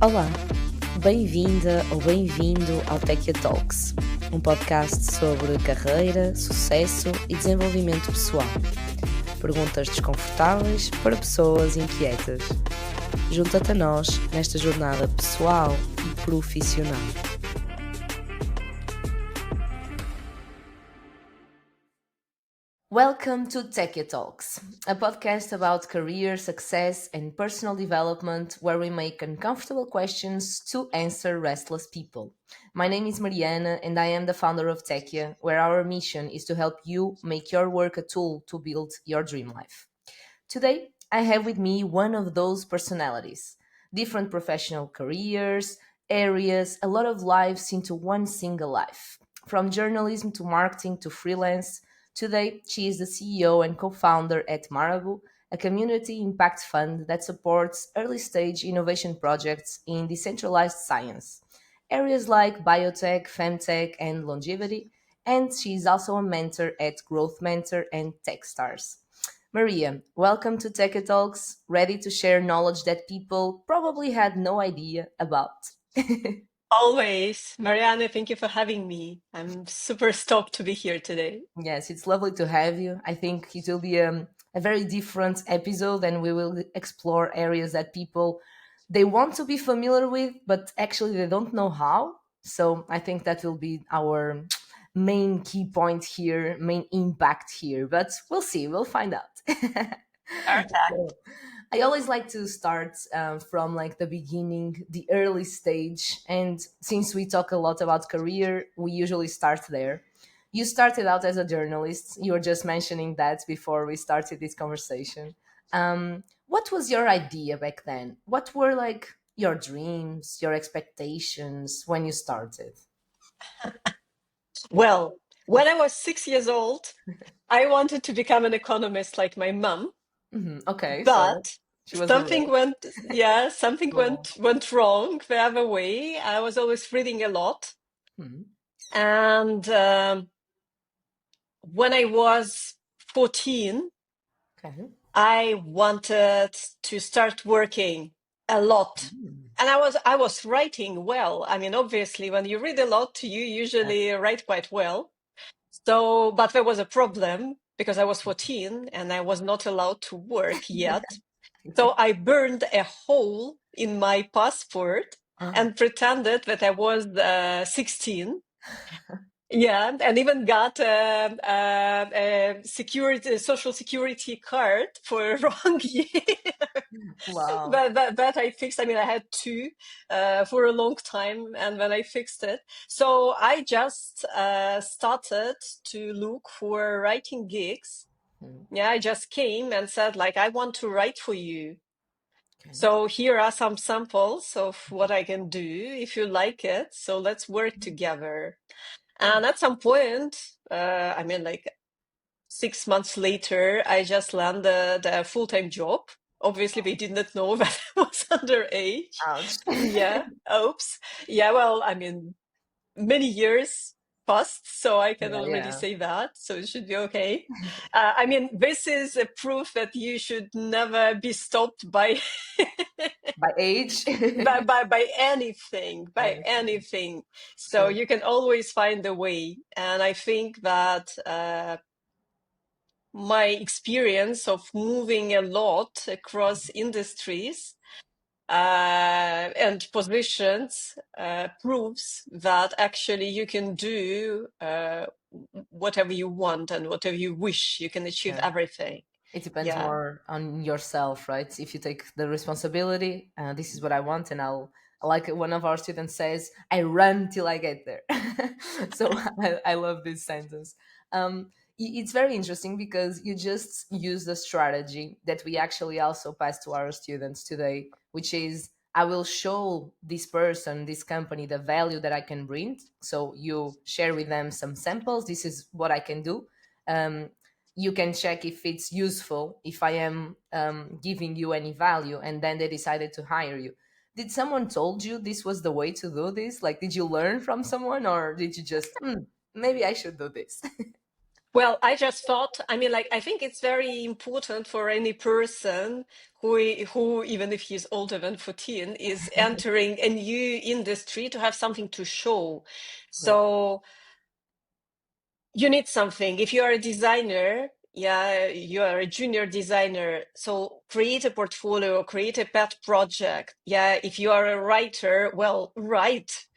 Olá, bem-vinda ou bem-vindo ao Tekya Talks, um podcast sobre carreira, sucesso e desenvolvimento pessoal. Perguntas desconfortáveis para pessoas inquietas. Junta-te a nós nesta jornada pessoal e profissional. Welcome to Tekya Talks, a podcast about career, success, and personal development where we make uncomfortable questions to answer restless people. My name is Mariana and I am the founder of Tekya, where our mission is to help you make your work a tool to build your dream life. Today, I have with me one of those personalities. Different professional careers, areas, a lot of lives into one single life. From journalism to marketing to freelance, today she is the CEO and co-founder at Marabou, a community impact fund that supports early-stage innovation projects in decentralized science. Areas like biotech, femtech, and longevity, and she is also a mentor at Growth Mentor and Techstars. Maria, welcome to Tekya Talks, ready to share knowledge that people probably had no idea about. Always. Marianne, thank you for having me. I'm super stoked to be here today. Yes, it's lovely to have you. I think it will be a very different episode and we will explore areas that people they want to be familiar with, but actually they don't know how. So I think that will be our main key point here, main impact here. But we'll see, we'll find out. Okay. I always like to start from like the beginning, the early stage. And since we talk a lot about career, we usually start there. You started out as a journalist. You were just mentioning that before we started this conversation. What was your idea back then? What were like your dreams, your expectations when you started? Well, when I was 6 years old, I wanted to become an economist like my mom, Okay, so but she was the something way. went, yeah, something Wow. went wrong the other way. I was always reading a lot. Mhm. And when I was 14, Okay. I wanted to start working a lot. Mm. And I was writing well. I mean, obviously, when you read a lot, you usually write quite well. So, but there was a problem because I was 14 and I was not allowed to work yet. So I burned a hole in my passport and pretended that I was 16. Yeah, and even got a social security card for a wrong year. Wow. That I fixed. I mean, I had two for a long time, and then I fixed it. So I just started to look for writing gigs. Mm. Yeah, I just came and said, like, I want to write for you. Okay. So here are some samples of what I can do if you like it. So let's work together. And at some point, I mean, like 6 months later, I just landed a full-time job. Obviously, they did not know that I was underage. Ouch. Yeah, oops. Yeah, well, I mean, many years passed, so I can Yeah, already yeah. say that, so it should be okay. I mean, this is a proof that you should never be stopped by By age. by anything, by Anything. anything. So True. you can always find a way, and I think that my experience of moving a lot across industries and positions proves that actually you can do whatever you want and whatever you wish. You can achieve Yeah. everything. It depends Yeah. more on yourself, right? If you take the responsibility, this is what I want, and I'll like one of our students says, I run till I get there. So I love this sentence. It's very interesting because you just use the strategy that we actually also pass to our students today, which is I will show this person, this company, the value that I can bring. So you share with them some samples. This is what I can do. Um, you can check if it's useful, if I am giving you any value, and then they decided to hire you. Did someone told you this was the way to do this? Like, did you learn from someone, or did you just maybe I should do this? Well, I just thought, I mean, like, I think it's very important for any person who, even if he's older than 14, is entering a new industry to have something to show. Right. So you need something. If you are a designer, yeah, you are a junior designer. So create a portfolio, create a pet project. Yeah, if you are a writer, well, write.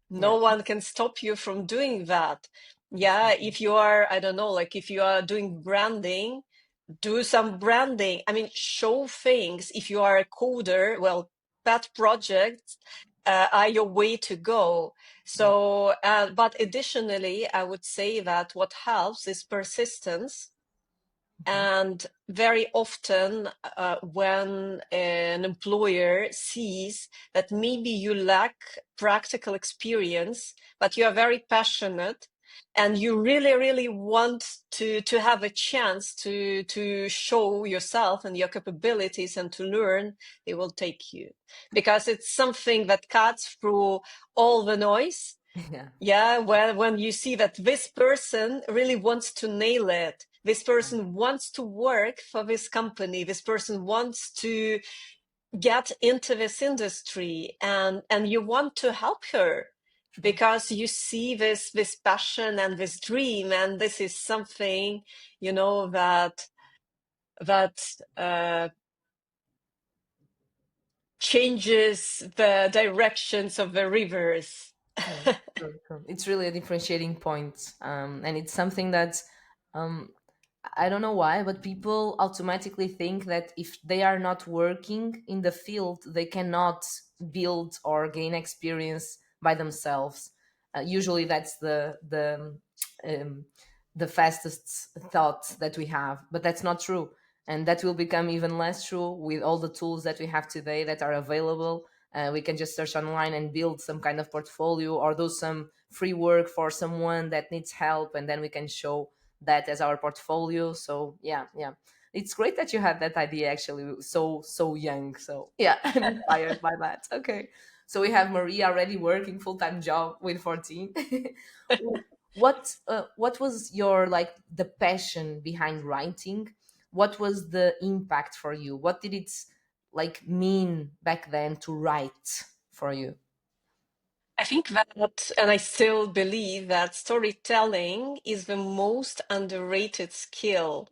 Yeah. No one can stop you from doing that. Yeah, Exactly. if you are, I don't know, like if you are doing branding, do some branding. I mean, show things. If you are a coder, well, pet projects are your way to go. Yeah. So, but additionally, I would say that what helps is persistence. Hmm. And very often, when an employer sees that maybe you lack practical experience, but you are very passionate and you really, really want to have a chance to show yourself and your capabilities and to learn, they will take you because it's something that cuts through all the noise. Yeah. Yeah, when you see that this person really wants to nail it, this person wants to work for this company, this person wants to get into this industry, and you want to help her True. because you see this passion and this dream, and this is something, that changes the directions of the rivers. Yeah. True, true. It's really a differentiating point, and it's something that um, I don't know why, but people automatically think that if they are not working in the field, they cannot build or gain experience by themselves. Usually, that's um, the fastest thought that we have, but that's not true, and that will become even less true with all the tools that we have today that are available. We can just search online and build some kind of portfolio or do some free work for someone that needs help, and then we can show that as our portfolio. So yeah, yeah, it's great that you had that idea actually so young. So yeah, I'm inspired by that. Okay, so we have Maria already working full-time job with 14. What was your, like, the passion behind writing? What was the impact for you? What did it, like, mean back then to write for you? I think that, and I still believe that storytelling is the most underrated skill.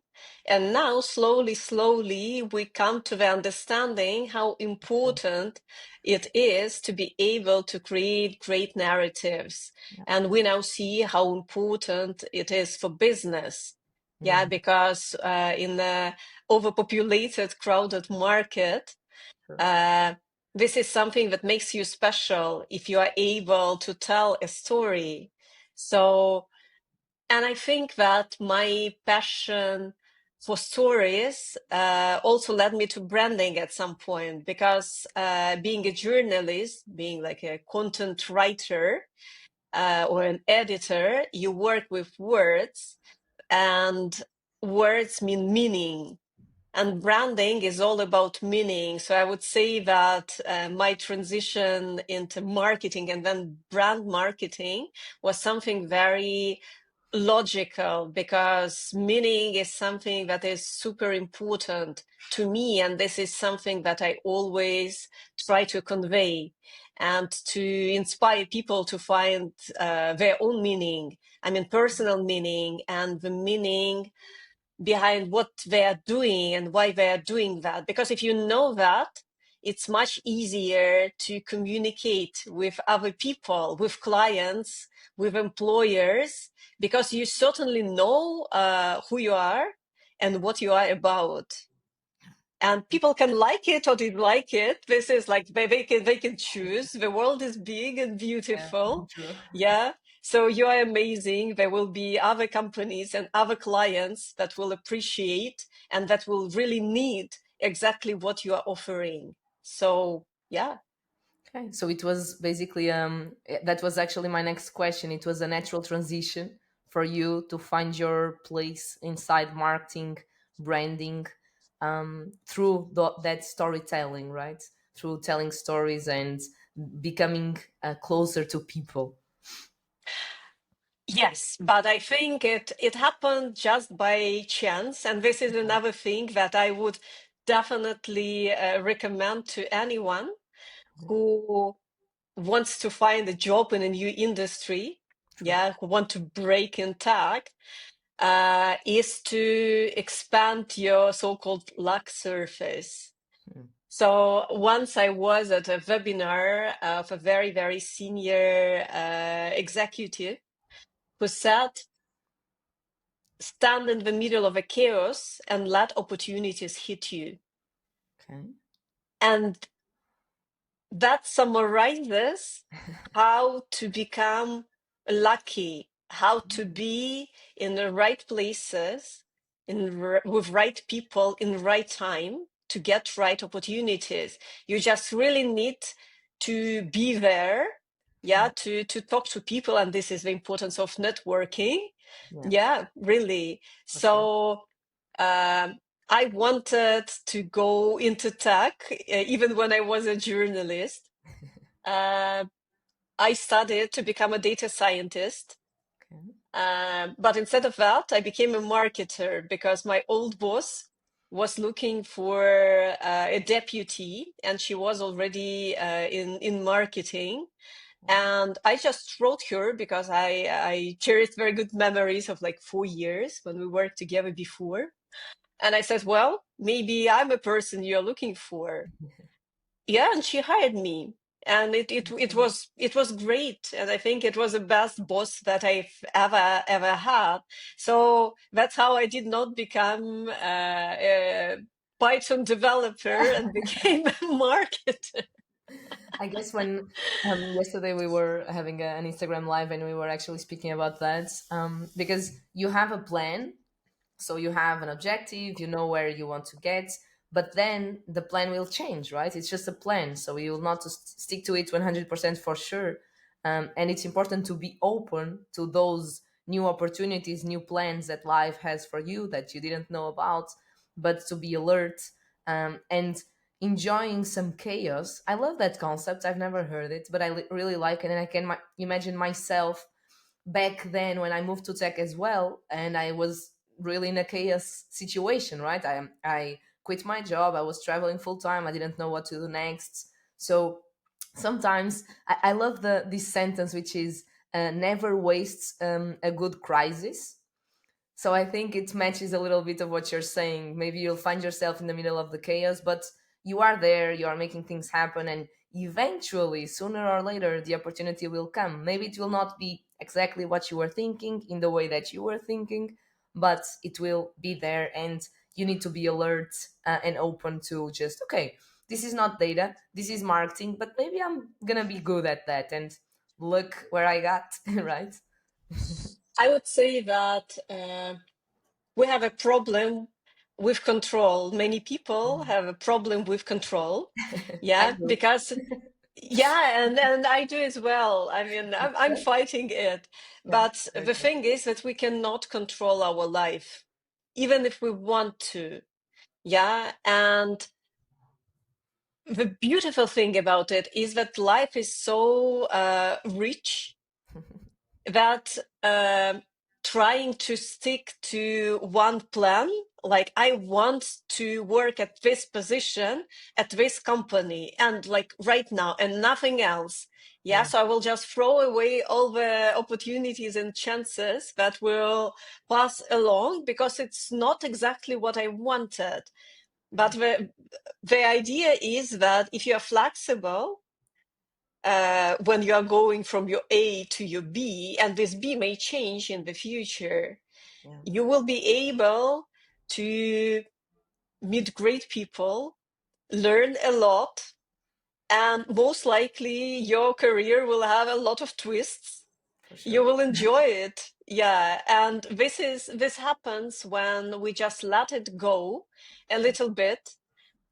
And now, slowly, slowly, we come to the understanding how important it is to be able to create great narratives. Yeah. And we now see how important it is for business. Yeah, Mhm. because in the overpopulated, crowded market, Sure. uh, this is something that makes you special if you are able to tell a story. So, and I think that my passion for stories also led me to branding at some point because being a journalist, being like a content writer or an editor, you work with words, and words mean meaning, and branding is all about meaning. So I would say that my transition into marketing and then brand marketing was something very logical because meaning is something that is super important to me. And this is something that I always try to convey and to inspire people to find their own meaning. I mean, personal meaning and the meaning behind what they are doing and why they are doing that. Because if you know that, it's much easier to communicate with other people, with clients, with employers, because you certainly know who you are and what you are about. And people can like it or dislike it. This is like they can choose. The world is big and Yeah. beautiful. True. Yeah. So you are amazing. There will be other companies and other clients that will appreciate and that will really need exactly what you are offering. So yeah. Okay, so it was basically that was actually my next question. It was a natural transition for you to find your place inside marketing, branding, through that storytelling, right? Through telling stories and becoming closer to people. Yes, but I think it happened just by chance, and this is another thing that I would definitely recommend to anyone who wants to find a job in a new industry, True. yeah, who want to break in tech, is to expand your so-called luck surface. Hmm. So once I was at a webinar of a very, very senior executive who said, stand in the middle of a chaos and let opportunities hit you. Okay. And that summarizes how to become lucky, how to be in the right places, with right people in right time to get right opportunities. You just really need to be there, yeah, to talk to people, and this is the importance of networking. Yeah, Yeah, really. for sure. So um, I wanted to go into tech, even when I was a journalist. Uh, I studied to become a data scientist. Okay. But instead of that, I became a marketer because my old boss was looking for a deputy, and she was already in marketing. And I just wrote her because I cherished very good memories of like 4 years when we worked together before. And I said, well, maybe I'm a person you're looking for. Yeah, and she hired me. And it was great. And I think it was the best boss that I've ever had. So that's how I did not become a Python developer and became a marketer. I guess when yesterday we were having an Instagram live and we were actually speaking about that, because you have a plan. So you have an objective, you know where you want to get, but then the plan will change, right? It's just a plan. So you will not stick to it 100% for sure. And it's important to be open to those new opportunities, new plans that life has for you that you didn't know about, but to be alert, and enjoying some chaos. I love that concept. I've never heard it, but I really like it. And I can imagine myself back then when I moved to tech as well, and I was really in a chaos situation, right? I quit my job. I was traveling full time. I didn't know what to do next. So sometimes I love the this sentence, which is never wastes a good crisis. So I think it matches a little bit of what you're saying. Maybe you'll find yourself in the middle of the chaos, but you are there, you are making things happen, and eventually, sooner or later, the opportunity will come. Maybe it will not be exactly what you were thinking in the way that you were thinking, but it will be there, and you need to be alert and open to just, okay, this is not data, this is marketing, but maybe I'm gonna be good at that, and look where I got, right? I would say that we have a problem with control. Many people have a problem with control. I Yeah, do. because yeah, and I do as well. I mean, I'm fighting it. Yeah, But very the good. thing is that we cannot control our life, even if we want to. Yeah, and the beautiful thing about it is that life is so rich that trying to stick to one plan, like I want to work at this position at this company and like right now and nothing else. Yeah, Yeah, so I will just throw away all the opportunities and chances that will pass along because it's not exactly what I wanted. But the idea is that if you are flexible, when you are going from your A to your B, and this B may change in the future, yeah, you will be able to meet great people, learn a lot, and most likely your career will have a lot of twists. for You sure. will enjoy it. Yeah, and this happens when we just let it go a little bit.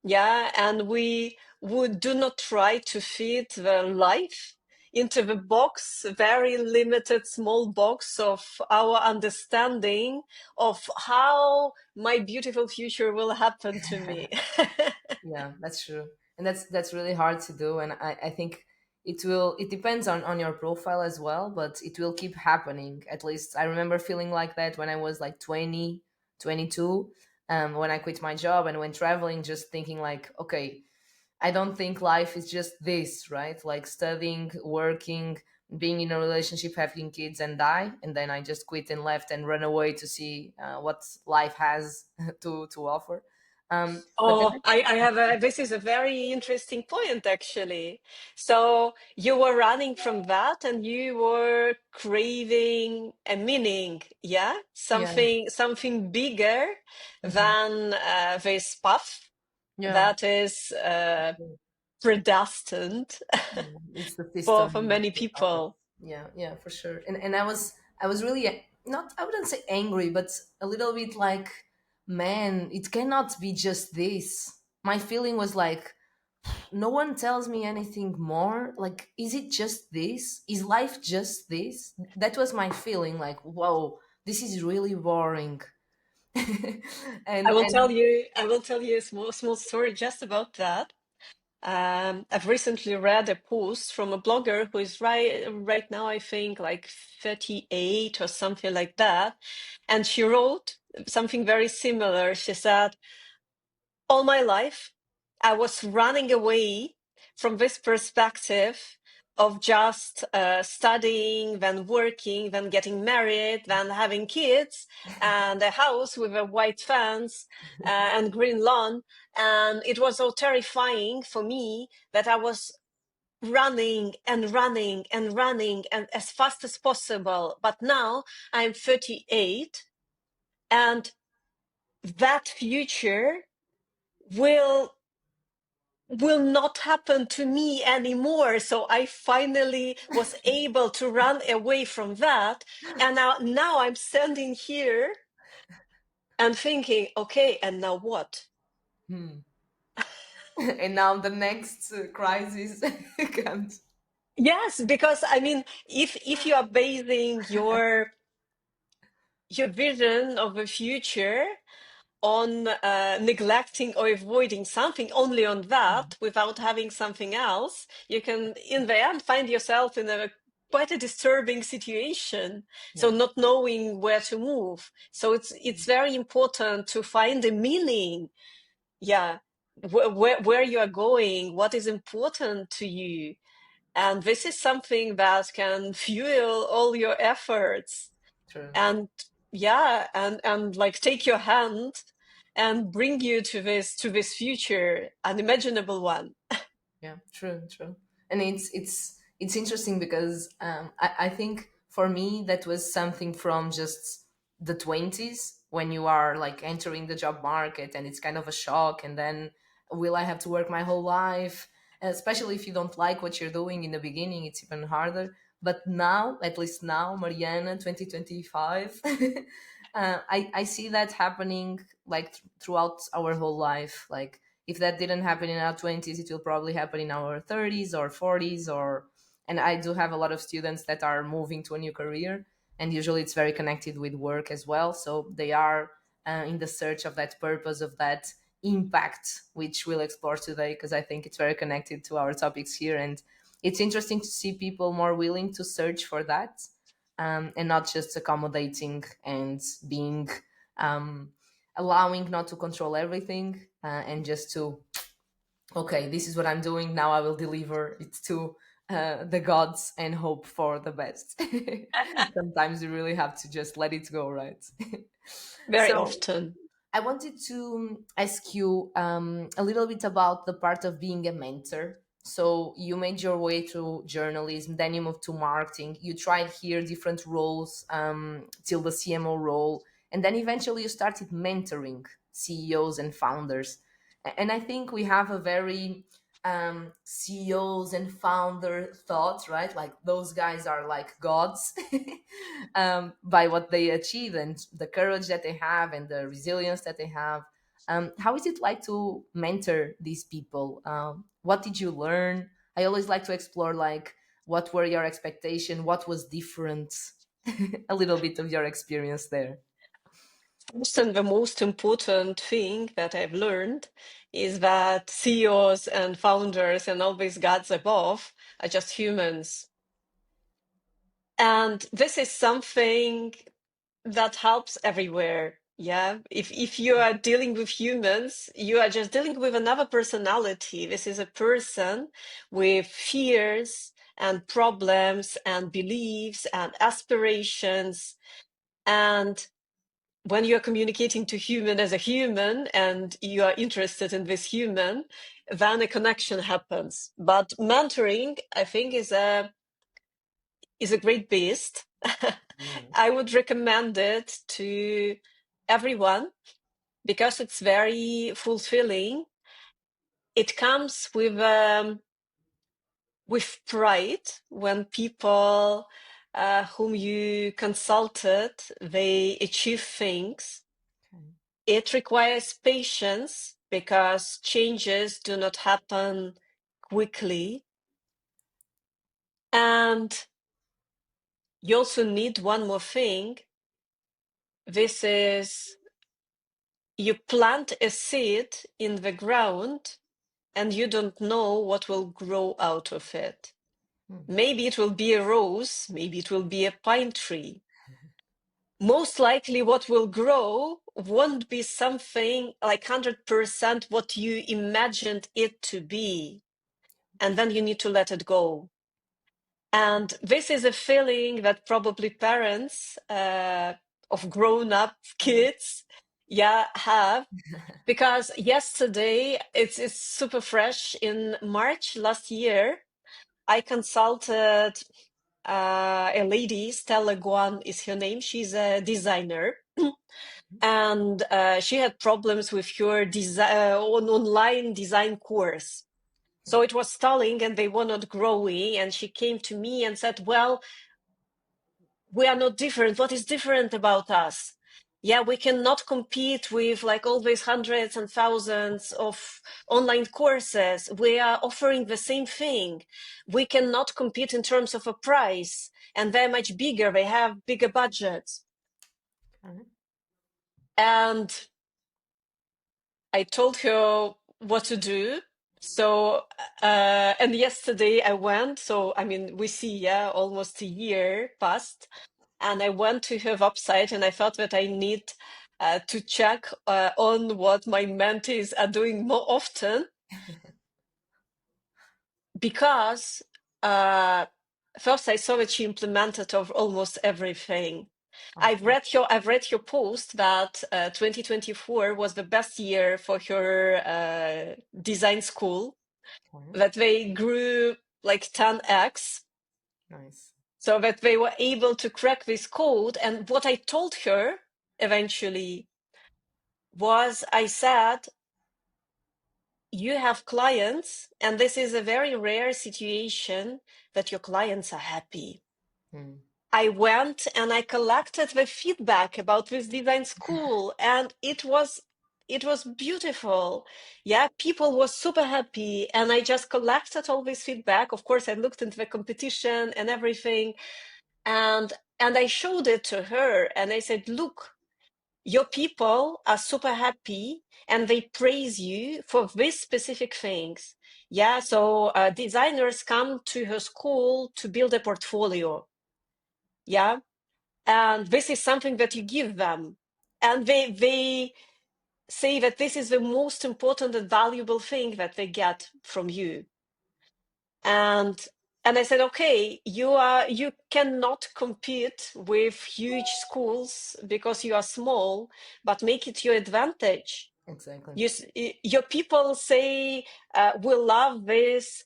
Yeah, and we would do not try to fit the life into the box, very limited small box of our understanding of how my beautiful future will happen to me. Yeah, that's true, and that's really hard to do. And I think it depends on your profile as well, but it will keep happening. At least I remember feeling like that when I was like 20, 22, when I quit my job and went traveling, just thinking like, okay, I don't think life is just this, right? Like studying, working, being in a relationship, having kids, and die. And then I just quit and left and run away to see what life has to offer. But then, Oh, I have this is a very interesting point, actually. So you were running from that and you were craving a meaning, yeah? yeah, Something bigger hmm than this path yeah, that is predestined yeah, it's the for system many without us. people. Yeah, yeah, for sure. And I was really not, I wouldn't say angry, but a little bit like, man, it cannot be just this. My feeling was like, no one tells me anything more. Like, is it just this? Is life just this? That was my feeling. Like, whoa, this is really boring. And I will tell you a small story just about that. I've recently read a post from a blogger who is right now, I think, like 38 or something like that. And she wrote something very similar. She said, all my life, I was running away from this perspective of just studying, then working, then getting married, then having kids, and a house with a white fence and green lawn. And it was so terrifying for me that I was running and running and running and as fast as possible. But now I'm 38 and that future will not happen to me anymore. So I finally was able to run away from that. And now I'm standing here and thinking, okay, and now what? hmm. And now the next crisis comes. Yes, because I mean, if you are basing your vision of the future on neglecting or avoiding something only on that without having something else, you can in the end find yourself in a quite a disturbing situation, so Yeah, not knowing where to move. So it's very important to find a meaning, yeah, where you are going, what is important to you, and this is something that can fuel all your efforts true. and yeah, and like take your hand and bring you to this future, unimaginable one. Yeah, true, true. And it's interesting because I think for me that was something from just the 20s, when you are like entering the job market and it's kind of a shock, and then will I have to work my whole life? And especially if you don't like what you're doing in the beginning, it's even harder. But now, at least now, Mariana 2025, I see that happening like throughout our whole life. Like, if that didn't happen in our 20s, it will probably happen in our 30s or 40s. Or and I do have a lot of students that are moving to a new career, and usually it's very connected with work as well, so they are in the search of that purpose, of that impact, which we'll explore today, because I think it's very connected to our topics here. And it's interesting to see people more willing to search for that, and not just accommodating and being um, allowing not to control everything, and just to, okay, this is what I'm doing now, I will deliver it to the gods and hope for the best. Sometimes you really have to just let it go, right? Very So often. I wanted to ask you a little bit about the part of being a mentor. So you made your way through journalism, then you moved to marketing. You tried here different roles till the CMO role, and then eventually you started mentoring CEOs and founders. And I think we have a very CEOs and founder thought, right? Like those guys are like gods by what they achieve and the courage that they have and the resilience that they have. How is it like to mentor these people? What did you learn? I always like to explore like what were your expectations, what was different, a little bit of your experience there. first and the most important thing that I've learned is that CEOs and founders and all these gods above are just humans. And this is something that helps everywhere. Yeah. If you are dealing with humans, you are just dealing with another personality. This is a person with fears and problems and beliefs and aspirations. And when you're communicating to human as a human and you are interested in this human, then a connection happens. But mentoring, I think, is a great beast. Mm. I would recommend it to everyone because it's very fulfilling. It comes with pride when people whom you consulted, they achieve things. Okay. It requires patience because changes do not happen quickly. And you also need one more thing. This is you plant a seed in the ground and you don't know what will grow out of it. Mm. Maybe it will be a rose, maybe it will be a pine tree. Most likely, what will grow won't be something like 100% what you imagined it to be. And then you need to let it go. And this is a feeling that probably parents of grown-up kids, yeah, have. Because yesterday, it's super fresh. In March last year, I consulted a lady, Stella Guan is her name. She's a designer. And she had problems with her online design course. So it was stalling and they were not growing. And she came to me and said, well, we are not different. What is different about us? Yeah, we cannot compete with like all these hundreds and thousands of online courses. We are offering the same thing. We cannot compete in terms of a price, and they're much bigger. They have bigger budgets. Okay. And I told her what to do. So, and yesterday I went. So, I mean, we see, yeah, almost a year passed. And I went to her website and I felt that I need to check on what my mentees are doing more often because first I saw that she implemented of almost everything. Okay. I've read your post that 2024 was the best year for her design school, Okay. that they grew like 10x, Nice. so that they were able to crack this code. And what I told her eventually was I said, you have clients, and this is a very rare situation that your clients are happy. Mm. I went and I collected the feedback about this design school, and it was beautiful. Yeah, people were super happy, and I just collected all this feedback. Of course, I looked into the competition and everything, and I showed it to her, and I said, "Look, your people are super happy, and they praise you for these specific things." Yeah, so designers come to her school to build a portfolio. Yeah, and this is something that you give them, and they say that this is the most important and valuable thing that they get from you. And I said, okay, you cannot compete with huge schools because you are small, but make it your advantage. Exactly. Your people say, we love this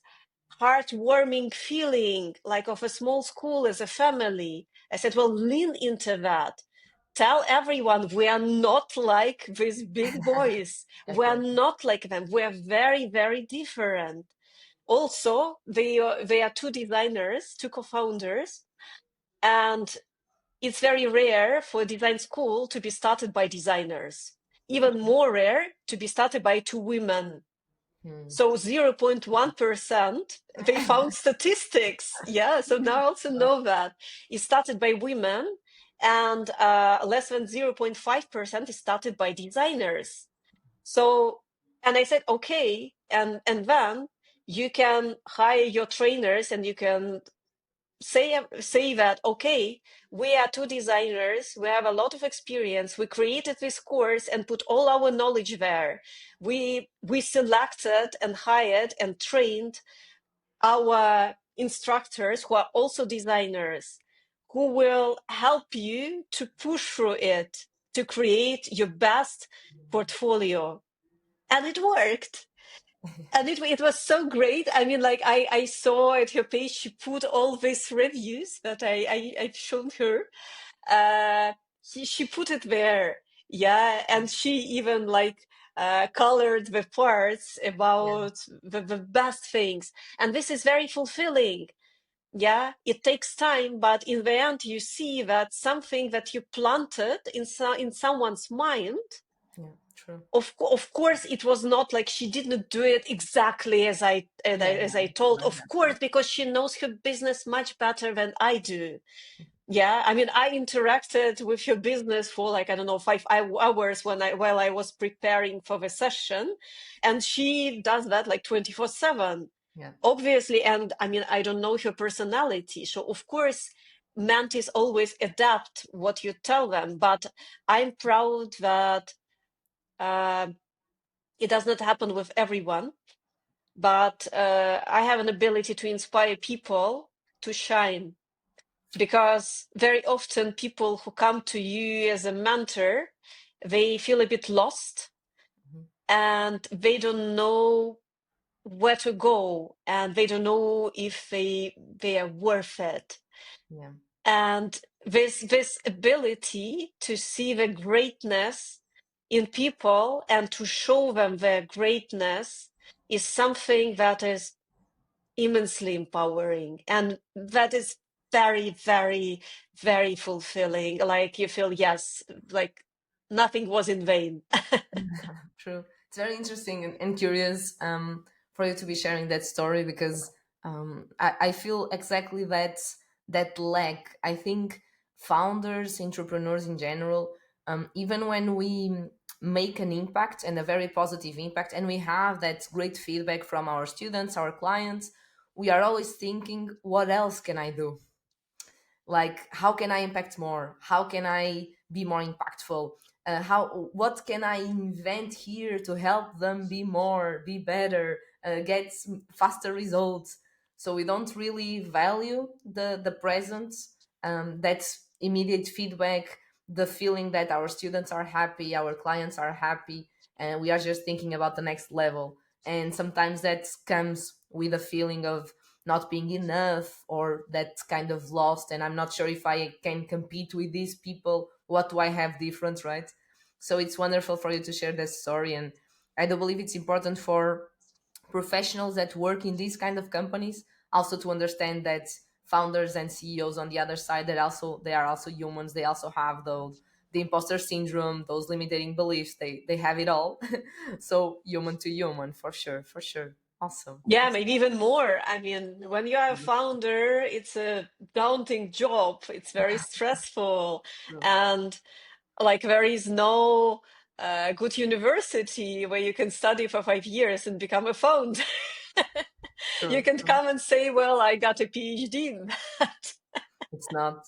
heartwarming feeling like of a small school as a family. I said, well, lean into that. Tell everyone we are not like these big boys. We are Exactly. not like them. We are very, very different. Also, they are two designers, two co-founders, and it's very rare for a design school to be started by designers. Even more rare to be started by two women. Mm. So 0.1%, they found statistics. Yeah, so now I also know that it started by women. and less than 0.5% is started by designers. So, and I said, okay, and then you can hire your trainers and you can say that, okay, we are two designers, we have a lot of experience, we created this course and put all our knowledge there. We selected and hired and trained our instructors who are also designers, who will help you to push through it, to create your best portfolio. And it worked. And it was so great. I mean, like I saw at her page, she put all these reviews that I've shown her. She put it there. Yeah. And she even like colored the parts Yeah, about the best things. And this is very fulfilling. Yeah, it takes time, but in the end, you see that something that you planted in someone's mind, yeah, true. of course it was not like she didn't do it exactly as Yeah, as I yeah, told, like of that. course, because she knows her business much better than I do. Yeah, I mean, I interacted with her business for like, I don't know, 5 hours while I was preparing for the session, and she does that like 24/7, Yeah, obviously. And I mean, I don't know her personality, so of course mentees always adapt what you tell them, but I'm proud that uh, it does not happen with everyone, but I have an ability to inspire people to shine, because very often people who come to you as a mentor, they feel a bit lost mhm, and they don't know where to go, and they don't know if they are worth it. yeah, And this ability to see the greatness in people and to show them their greatness is something that is immensely empowering, and that is very, very, very fulfilling. Like you feel, yes, like nothing was in vain. true. It's very interesting and curious for you to be sharing that story because I feel exactly that lack. I think founders, entrepreneurs in general, even when we make an impact and a very positive impact, and we have that great feedback from our students, our clients, we are always thinking, what else can I do? Like, how can I impact more? How can I be more impactful? How what can I invent here to help them be more, be better, get faster results? So we don't really value the present, that's immediate feedback, the feeling that our students are happy, our clients are happy, and we are just thinking about the next level. And sometimes that comes with a feeling of not being enough, or that kind of lost, and I'm not sure if I can compete with these people, what do I have different, right? So it's wonderful for you to share that story, and I do believe it's important for professionals that work in these kind of companies also to understand that founders and CEOs on the other side, that also they are also humans, they also have the imposter syndrome, those limiting beliefs, they have it all. So human to human, for sure, for sure. Awesome, Yeah, awesome. maybe even more. I mean, when you are a founder, it's a daunting job. It's very stressful. True, And like, there is no good university where you can study for 5 years and become a founder. You true, can true. come and say, well, I got a PhD in that. It's not,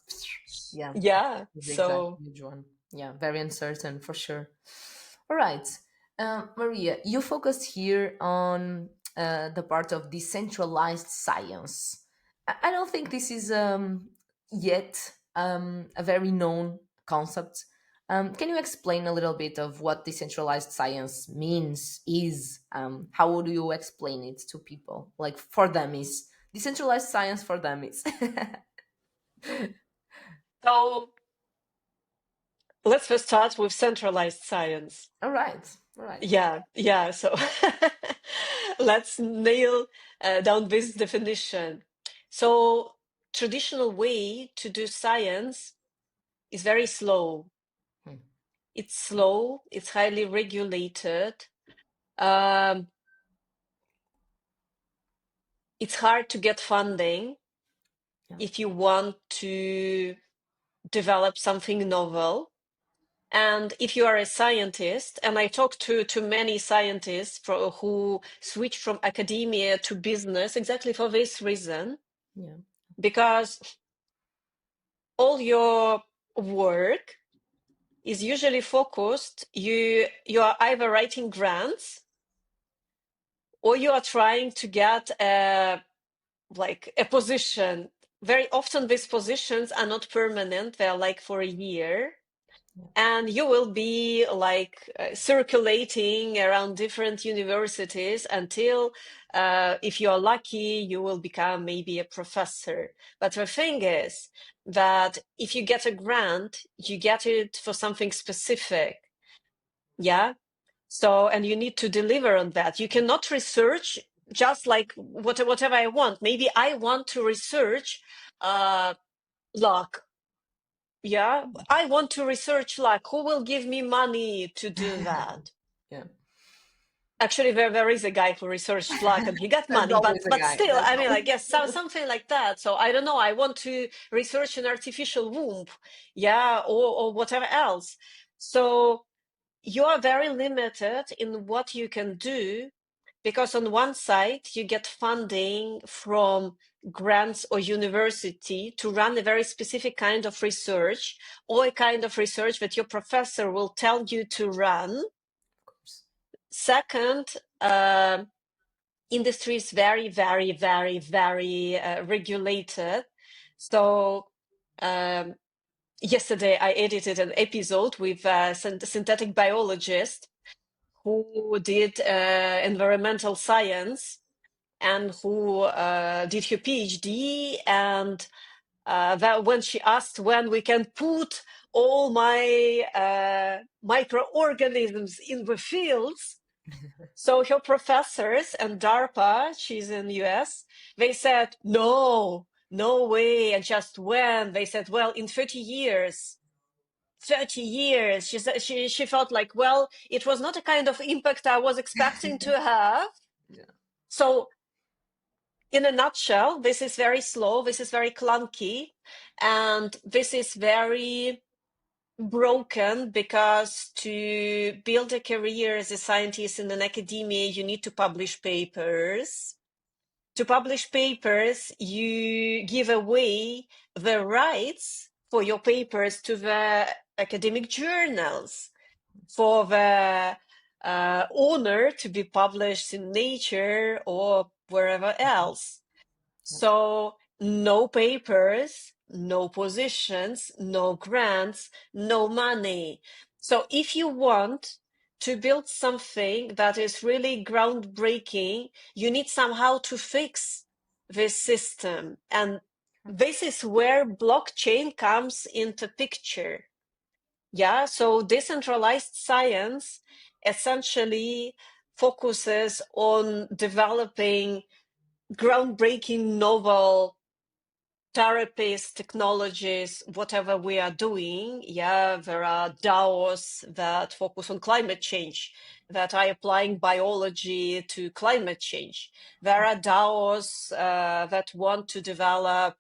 yeah, Yeah. it's the exact So, huge one. Yeah, very uncertain for sure. All right, Maria, you focused here on the part of decentralized science. I don't think this is yet a very known concept. Can you explain a little bit of what decentralized science means? Is how would you explain it to people, like for dummies? Decentralized science for dummies. so let's first start with centralized science. All right, all right. Yeah, yeah. So let's nail down this definition. So, traditional way to do science is very slow. Hmm. It's slow, it's highly regulated. Um, it's hard to get funding Yeah. if you want to develop something novel. And if you are a scientist, and I talk to many scientists who switch from academia to business exactly for this reason, Yeah. because all your work is usually focused. You are either writing grants or you are trying to get a position. Very often these positions are not permanent. They're like for a year. Yeah. And you will be circulating around different universities until, if you're lucky, you will become maybe a professor. But the thing is that if you get a grant, you get it for something specific. Yeah. So, and you need to deliver on that. You cannot research just like whatever I want. Maybe I want to research luck. Yeah, I want to research luck. Who will give me money to do that? Yeah. Actually, there is a guy who researched luck and he got There's money, but always a but guy. still, There's I mean, I always. guess something like that. So I don't know. I want to research an artificial womb, yeah, or whatever else. So you are very limited in what you can do because on one side you get funding from grants or university to run a very specific kind of research or a kind of research that your professor will tell you to run. Of course. Second, industry is very, very, very, very regulated. So um, yesterday I edited an episode with a synthetic biologist who did environmental science and who did her PhD. And that when she asked when we can put all my microorganisms in the fields, so her professors and DARPA, she's in US, they said, no, no way. And just when they said, well, in 30 years, 30 years, she felt like, well, it was not a kind of impact I was expecting to have. Yeah. So in a nutshell, this is very slow, this is very clunky, and this is very broken because to build a career as a scientist in an academia, you need to publish papers. To publish papers, you give away the rights for your papers to the academic journals, for the owner to be published in Nature or wherever else. Yeah. So no papers, no positions, no grants, no money. So if you want to build something that is really groundbreaking, you need somehow to fix this system. And this is where blockchain comes into picture. Yeah, so decentralized science essentially focuses on developing groundbreaking novel therapies, technologies, whatever we are doing. Yeah, there are DAOs that focus on climate change, that are applying biology to climate change. There are DAOs that want to develop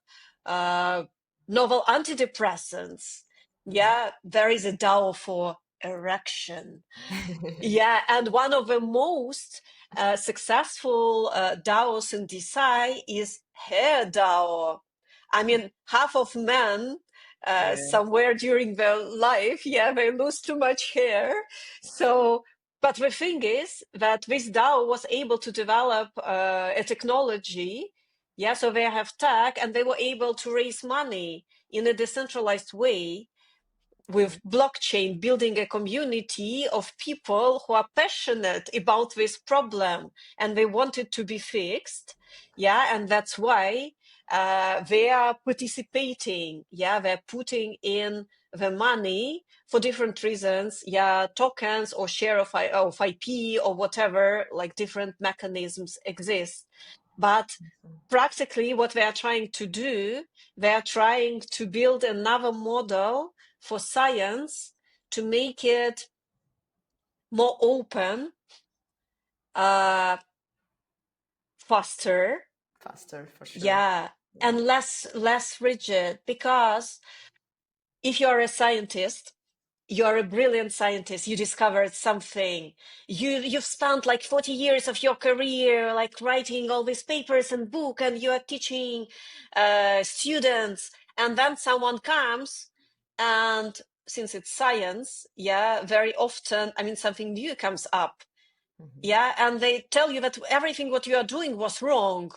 novel antidepressants. Yeah, there is a DAO for erection. Yeah, and one of the most successful DAOs in DeSci is hair DAO. I mean, half of men Yeah. somewhere during their life, yeah, they lose too much hair. So, but the thing is that this DAO was able to develop a technology. Yeah, so they have tech and they were able to raise money in a decentralized way with blockchain, building a community of people who are passionate about this problem and they want it to be fixed. Yeah, and that's why they are participating. Yeah, they're putting in the money for different reasons. Yeah, tokens or share of IP or whatever, like different mechanisms exist. But practically, what they are trying to do, they are trying to build another model for science to make it more open, uh, faster, Faster for sure. yeah, Yeah. and less rigid. Because if you are a scientist, you're a brilliant scientist, you discovered something, you've spent like 40 years of your career like writing all these papers and book, and you are teaching students, and then someone comes, and since it's science, yeah, very often, I mean, something new comes up, Mhm. yeah, and they tell you that everything what you are doing was wrong,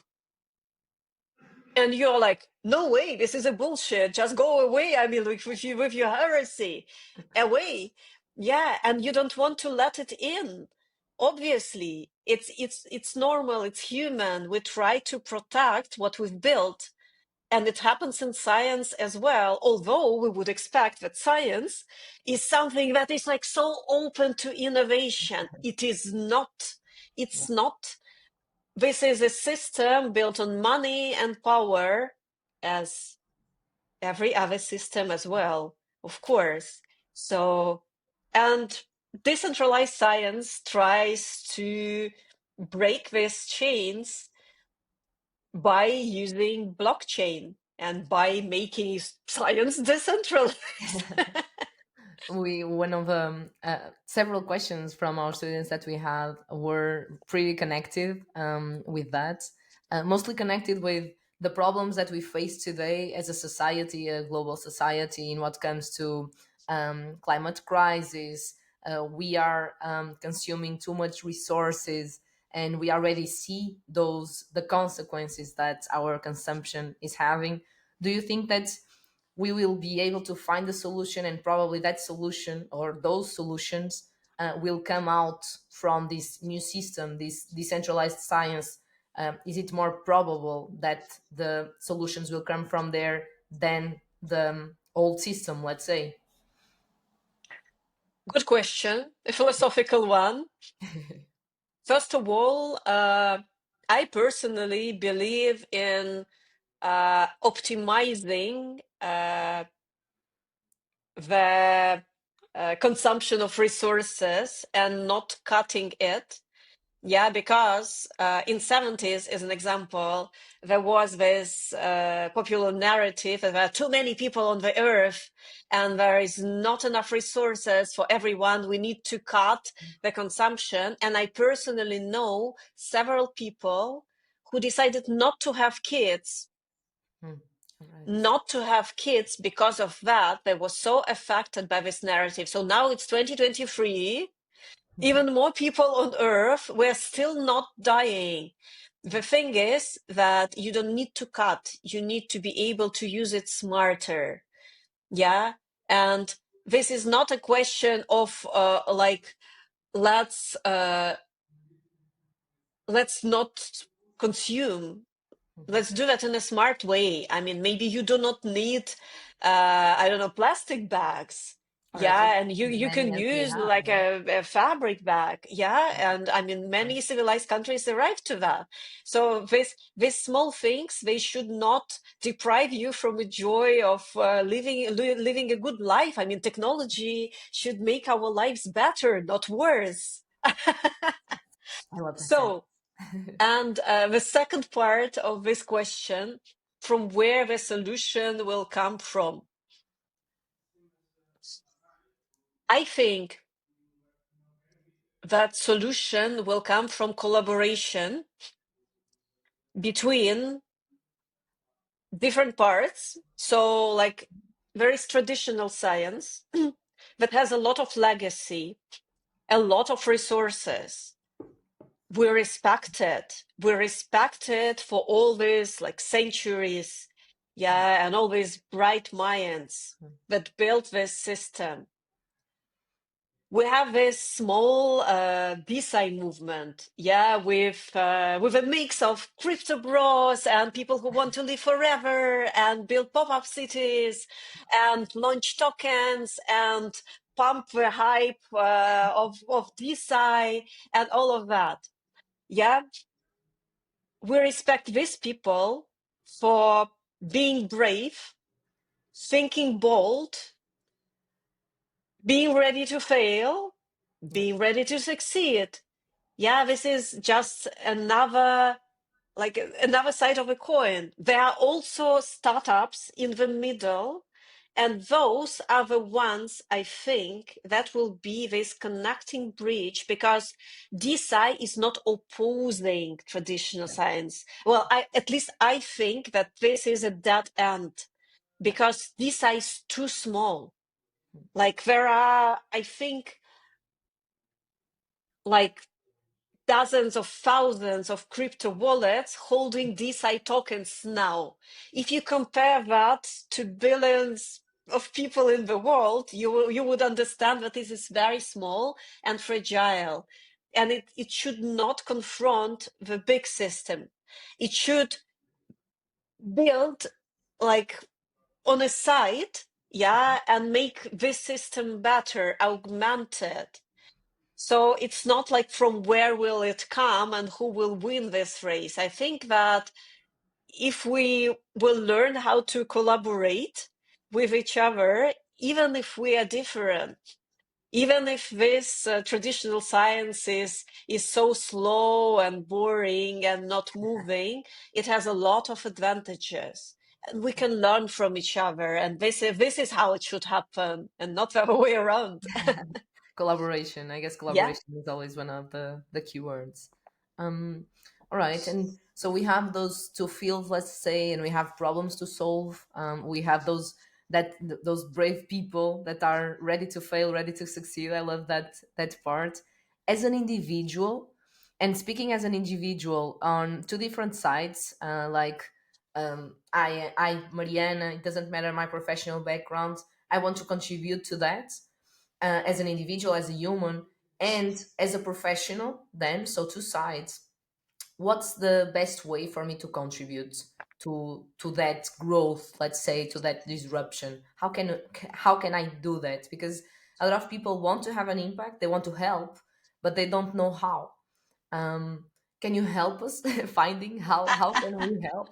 and you're like, no way, this is a bullshit. Just go away. I mean, with your heresy, away. Yeah, and you don't want to let it in. Obviously, it's normal. It's human. We try to protect what we've built, and it happens in science as well. Although we would expect that science is something that is like so open to innovation, it is not. Yeah. It's not. This is a system built on money and power, as every other system as well, of course. So, and decentralized science tries to break these chains by using blockchain and by making science decentralized. We one of the several questions from our students that we had were pretty connected with that, mostly connected with the problems that we face today as a society, a global society, in what comes to climate crisis. We are consuming too much resources, and we already see the consequences that our consumption is having. Do you think that we will be able to find a solution, and probably that solution or those solutions will come out from this new system, this decentralized science? Is it more probable that the solutions will come from there than the old system, let's say? Good question, a philosophical one. First of all, I personally believe in optimizing the consumption of resources and not cutting it. Yeah, because in 70s, as an example, there was this popular narrative that there are too many people on the earth and there is not enough resources for everyone. We need to cut the consumption. And I personally know several people who decided not to have kids, Hmm. Right. not to have kids because of that. They were so affected by this narrative. So now it's 2023. Even more people on earth were still not dying. The thing is that you don't need to cut. You need to be able to use it smarter. Yeah. And this is not a question of like, let's let's not consume. Let's do that in a smart way. I mean, maybe you do not need, I don't know, plastic bags. Or at least Yeah, and as you many can as we use have, like right? a fabric bag. Yeah, and I mean, Right. many civilized countries arrived to that. So these small things, they should not deprive you from the joy of living a good life. I mean, technology should make our lives better, not worse. I love that So. sentence. And the second part of this question, from where the solution will come from. I think that solution will come from collaboration between different parts. So, like, there is traditional science that has a lot of legacy, a lot of resources. We're respected. We're respected for all these like centuries, yeah, and all these bright minds that built this system. We have this small DeSci movement, yeah, with a mix of crypto bros and people who want to live forever and build pop-up cities and launch tokens and pump the hype of DeSci and all of that. Yeah, we respect these people for being brave, thinking bold, being ready to fail, Yes. being ready to succeed. Yeah, this is just another another side of a coin. There are also startups in the middle, And those are the ones I think that will be this connecting bridge, because DSI is not opposing traditional science. Well, at least I think that this is a dead end, Yeah. because DSI is too small. Like there are, I think, like dozens of thousands of crypto wallets holding DeFi tokens now. If you compare that to billions of people in the world, you would understand that this is very small and fragile. And it should not confront the big system. It should build like on a side, yeah, and make this system better, augmented. So it's not like from where will it come and who will win this race. I think that if we will learn how to collaborate with each other, even if we are different, even if this traditional science is so slow and boring and not moving, it has a lot of advantages. And we can learn from each other. And this is how it should happen, and not the other way around. Collaboration. I guess Yeah. collaboration is always one of the keywords. Um, all right, and so we have those two fields, let's say, and we have problems to solve. We have those brave people that are ready to fail, ready to succeed. I love that part. As an individual, and speaking as an individual on two different sides, like Mariana, it doesn't matter my professional background. I want to contribute to that as an individual, as a human, and as a professional. Then, so two sides. What's the best way for me to contribute to that growth? Let's say to that disruption. How can I do that? Because a lot of people want to have an impact, they want to help, but they don't know how. Um, can you help us finding how can we help?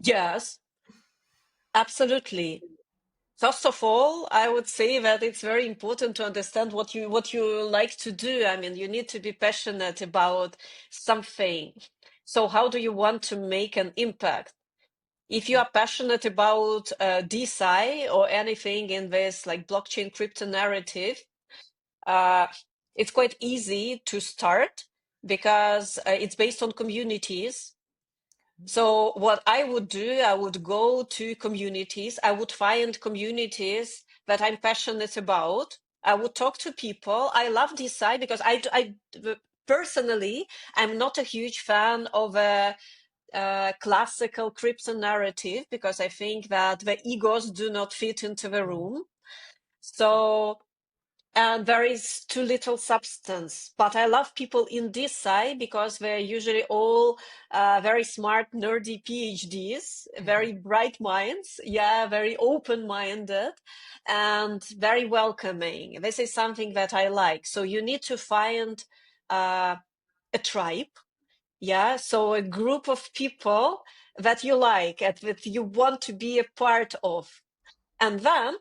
Yes, absolutely. First of all, I would say that it's very important to understand what you like to do. I mean, you need to be passionate about something. So how do you want to make an impact? If you are passionate about DeSci or anything in this like blockchain crypto narrative, uh, it's quite easy to start because it's based on communities. So what I would do, I would go to communities. I would find communities that I'm passionate about. I would talk to people. I love this side because personally, I'm not a huge fan of a classical crypto narrative because I think that the egos do not fit into the room. So and there is too little substance. But I love people in this side because they're usually all very smart, nerdy PhDs, very bright minds, yeah, very open-minded and very welcoming. This is something that I like. So you need to find a tribe, yeah, so a group of people that you like and that you want to be a part of. And then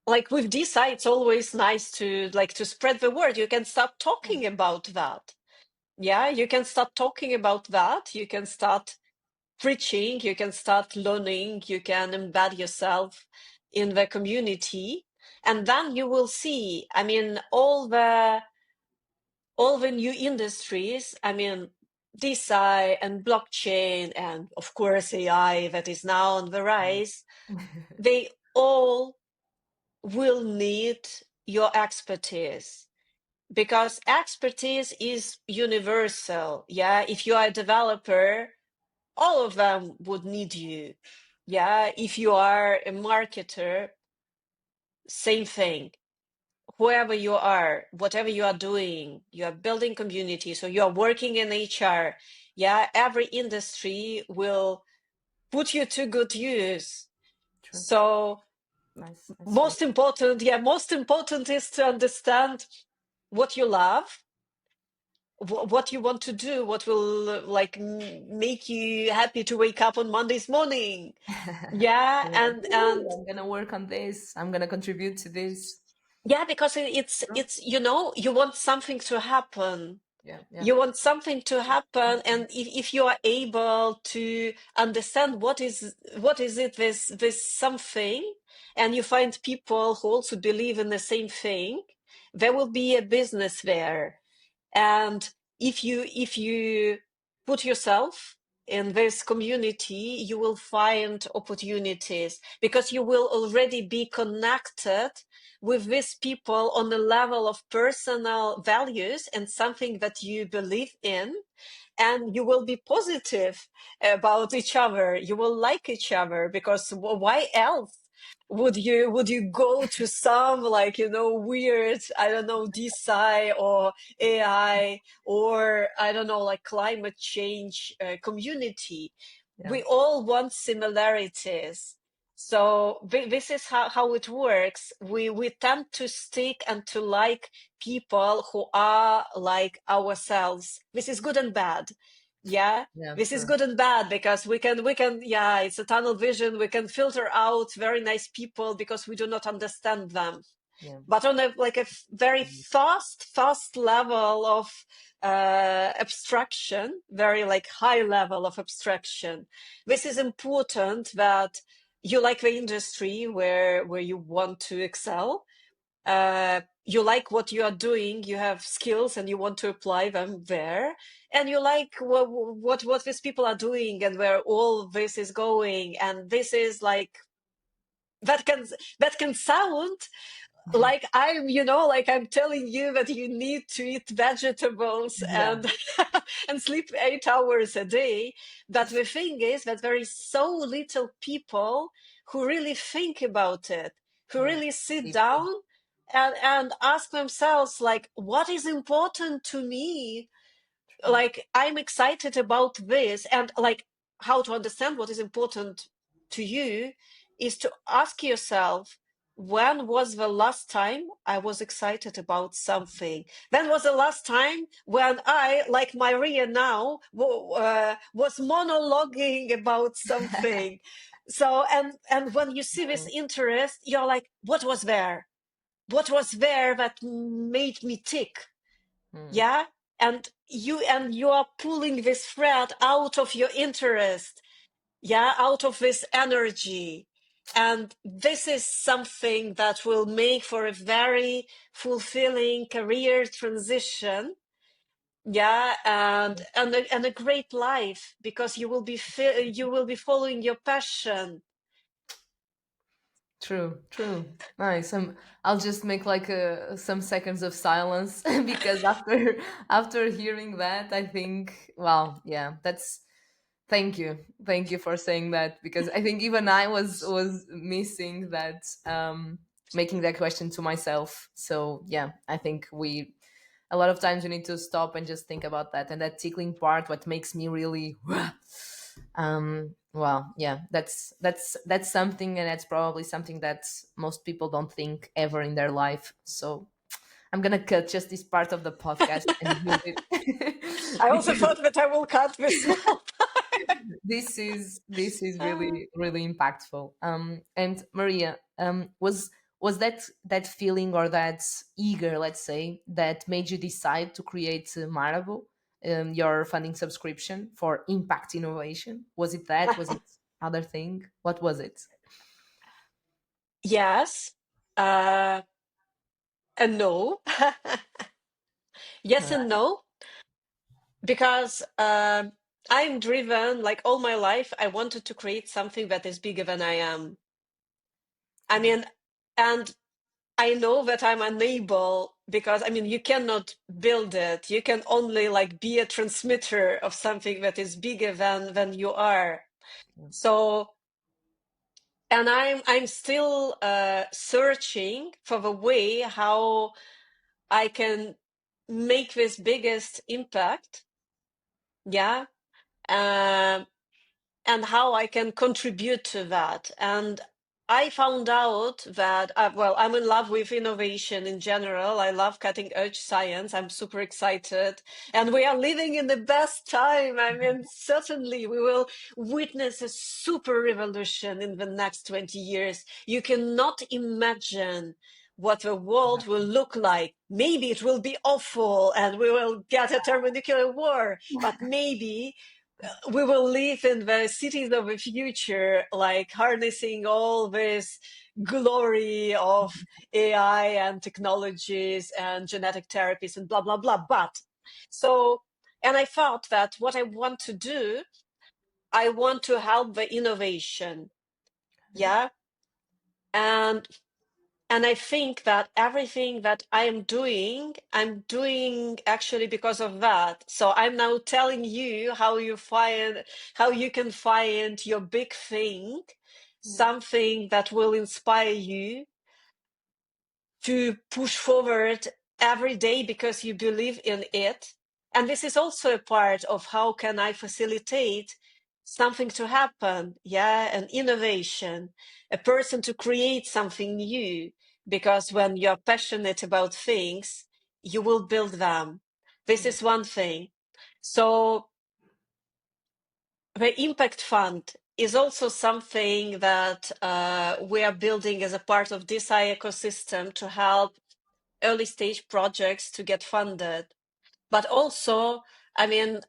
like with DSI, it's always nice to like to spread the word. You can start talking about that. Yeah, you can start talking about that. You can start preaching. You can start learning. You can embed yourself in the community. And then you will see, I mean, all the new industries, I mean, DeSci and blockchain and of course AI that is now on the rise, they all will need your expertise because expertise is universal. Yeah. If you are a developer, all of them would need you. Yeah. If you are a marketer, same thing. Whoever you are, whatever you are doing, you are building community. So you are working in HR. Yeah. Every industry will put you to good use. True. So Nice point. most important is to understand what you love, what you want to do, what will like make you happy to wake up on Monday's morning. Yeah, You're like, and "Ooh, I'm gonna work on this. I'm gonna contribute to this." yeah, because it's True. it's you want something to happen. Yeah. Yeah. You want something to happen, and if you are able to understand what is it, this something, and you find people who also believe in the same thing, there will be a business there. And if you put yourself in this community, you will find opportunities because you will already be connected with these people on the level of personal values and something that you believe in, and you will be positive about each other. You will like each other because why else would you go to some, like, weird, I don't know, DSI or AI or I don't know, like climate change community? Yeah. We all want similarities. So this is how it works. We tend to stick and to like people who are like ourselves. This is good and bad. Yeah. Yeah. This is Sure. good and bad because we can, yeah, it's a tunnel vision. We can filter out very nice people because we do not understand them. Yeah. But on a like a very Mm. fast level of abstraction, very like high level of abstraction, this is important that you like the industry where you want to excel. You like what you are doing, you have skills and you want to apply them there, and you like what these people are doing and where all this is going. And this is like that can sound like like I'm telling you that you need to eat vegetables Yeah. and and sleep 8 hours a day. But the thing is that there is so little people who really think about it, who Yeah. really sit Deeply. down and ask themselves, like, what is important to me? True. Like, I'm excited about this. And like, how to understand what is important to you is to ask yourself, when was the last time I was excited about something? When was the last time when I, like Maria now, was monologuing about something? So, and when you see this interest, you're like, what was there? What was there that made me tick? Mm. Yeah. And you are pulling this thread out of your interest, yeah, out of this energy. And this is something that will make for a very fulfilling career transition. Yeah. And a great life, because you will be following your passion. True, true. Nice. I'll just make like some seconds of silence because after hearing that, I think, wow, yeah, that's thank you for saying that because I think even I was missing that, making that question to myself. So yeah, I think we a lot of times we need to stop and just think about that and that tickling part. What makes me really well, yeah, that's something, and that's probably something that most people don't think ever in their life. So I'm gonna cut just this part of the podcast and use it I also because thought that I will cut this small this is part. really really impactful. And Maria, was that feeling or that eager, let's say, that made you decide to create Marable, your funding subscription for impact innovation? Was it that? Was it other thing? What was it? Yes. uh and no. Yes Uh, and no, because I'm driven, like all my life I wanted to create something that is bigger than I am. I yeah, mean, and I know that I'm unable, because I mean, you cannot build it. You can only like be a transmitter of something that is bigger than you are. yeah, So, and I'm still searching for the way how I can make this biggest impact. Yeah. Um, and how I can contribute to that. And I found out that, well, I'm in love with innovation in general. I love cutting edge science. I'm super excited. And we are living in the best time. I mean, certainly we will witness a super revolution in the next 20 years. You cannot imagine what the world will look like. Maybe it will be awful and we will get a thermonuclear war, but maybe we will live in the cities of the future, like harnessing all this glory of AI and technologies and genetic therapies and blah, blah, blah. But so, and I thought that what I want to do, I want to help the innovation. Yeah. And I think that everything that I'm doing actually because of that. So I'm now telling you how you can find your big thing, something that will inspire you to push forward every day because you believe in it. And this is also a part of how can I facilitate something to happen. Yeah. An innovation, a person to create something new, because when you're passionate about things, you will build them. This is one thing. So the impact fund is also something that we are building as a part of this ecosystem to help early stage projects to get funded. But also, I mean,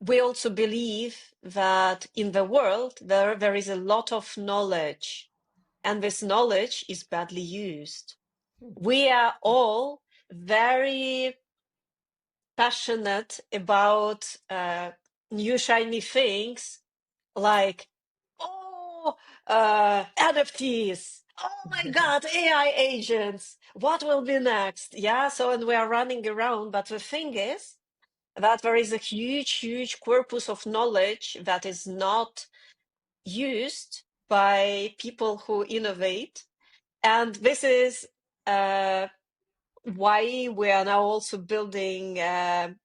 we also believe that in the world, there is a lot of knowledge, and this knowledge is badly used. We are all very passionate about new shiny things like, oh, NFTs. Oh my God, AI agents. What will be next? Yeah. So, and we are running around. But the thing is that there is a huge, huge corpus of knowledge that is not used by people who innovate. And this is why we are now also building an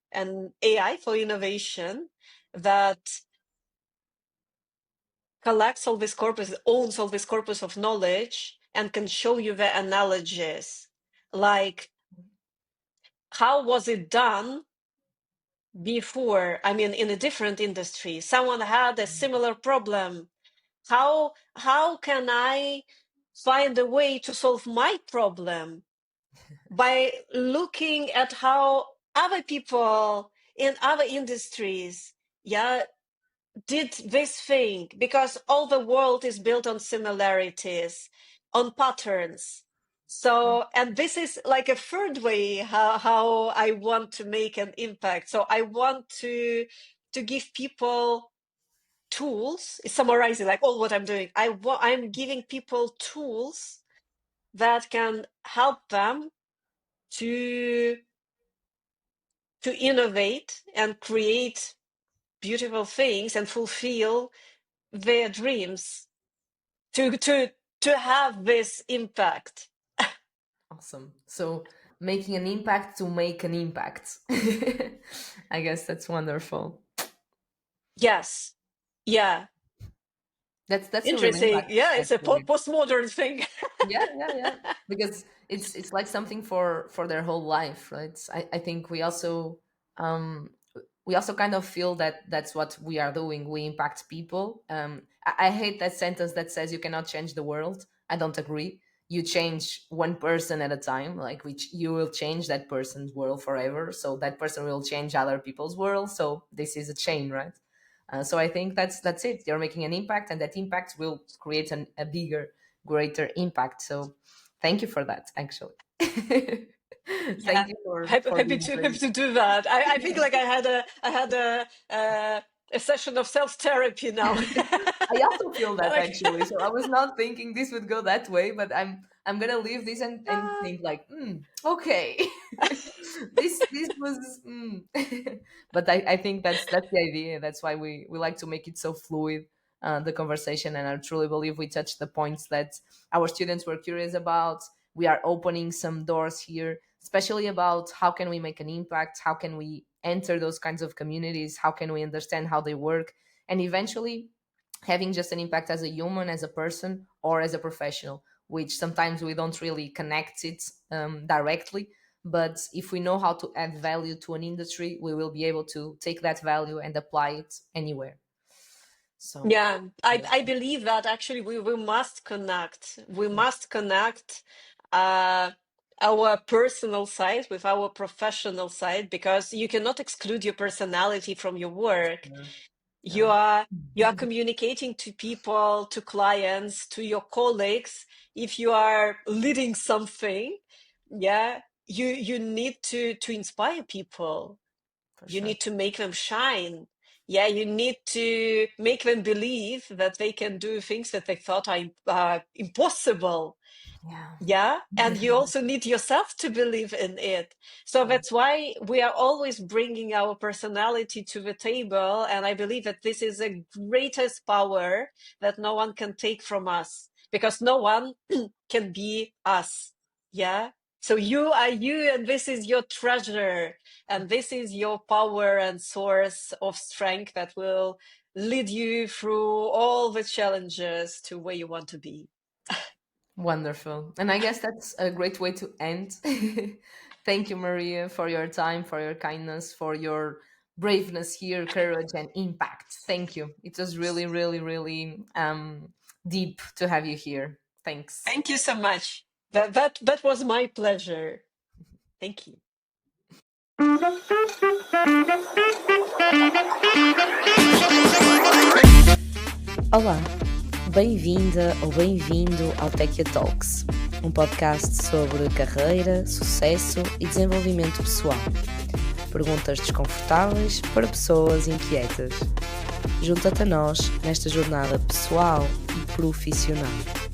AI for innovation that collects all this corpus, owns all this corpus of knowledge, and can show you the analogies. Like, how was it done before? I mean, in a different industry, someone had a similar problem. How can I find a way to solve my problem? By looking at how other people in other industries, yeah, did this thing, because all the world is built on similarities, on patterns. So, and this is like a third way how I want to make an impact. So I want to give people tools, summarizing like all what I'm doing. I'm giving people tools that can help them to innovate and create beautiful things and fulfill their dreams, to have this impact. Awesome. So making an impact to make an impact. I guess that's wonderful. Yes. Yeah. That's a real Interesting. impact, Yeah, it's a actually. postmodern thing. Yeah, yeah, yeah. Because it's like something for their whole life, right? I think um we also kind of feel that that's what we are doing. We impact people. I hate that sentence that says you cannot change the world. I don't agree. You change one person at a time, like which you will change that person's world forever. So that person will change other people's world. So this is a chain, right? So I think that's it. You're making an impact, and that impact will create a bigger, greater impact. So thank you for that. Actually, Yeah. thank you for Happy being to brave. do that. I think like I had a session of self therapy now. I also feel that Like, actually. So I was not thinking this would go that way, but I'm gonna leave this and ah, think like, okay, this was. But I think that's the idea. That's why we like to make it so fluid, the conversation, and I truly believe we touched the points that our students were curious about. We are opening some doors here, especially about how can we make an impact, how can we enter those kinds of communities, how can we understand how they work, and eventually having just an impact as a human, as a person, or as a professional, which sometimes we don't really connect it directly. But if we know how to add value to an industry, we will be able to take that value and apply it anywhere. So, Yeah, yeah. I believe that actually we must connect. We must connect uh, our personal side with our professional side because you cannot exclude your personality from your work. You Yeah. are you are communicating to people, to clients, to your colleagues. If you are leading something, yeah, you need to inspire people. For You sure. need to make them shine. Yeah, you need to make them believe that they can do things that they thought are impossible. Yeah. Yeah. And you also need yourself to believe in it. So True. that's why we are always bringing our personality to the table. And I believe that this is the greatest power that no one can take from us because no one can be us. Yeah. So you are you, and this is your treasure. And this is your power and source of strength that will lead you through all the challenges to where you want to be. Wonderful. And I guess that's a great way to end. Thank you, Maria, for your time, for your kindness, for your braveness here, courage, and impact. Thank you. It was really, really, really deep to have you here. Thanks. Thank you so much. That was my pleasure. Thank you. Olá, bem-vinda ou bem-vindo ao Tekya Talks, um podcast sobre carreira, sucesso e desenvolvimento pessoal. Perguntas desconfortáveis para pessoas inquietas. Junta-te a nós nesta jornada pessoal e profissional.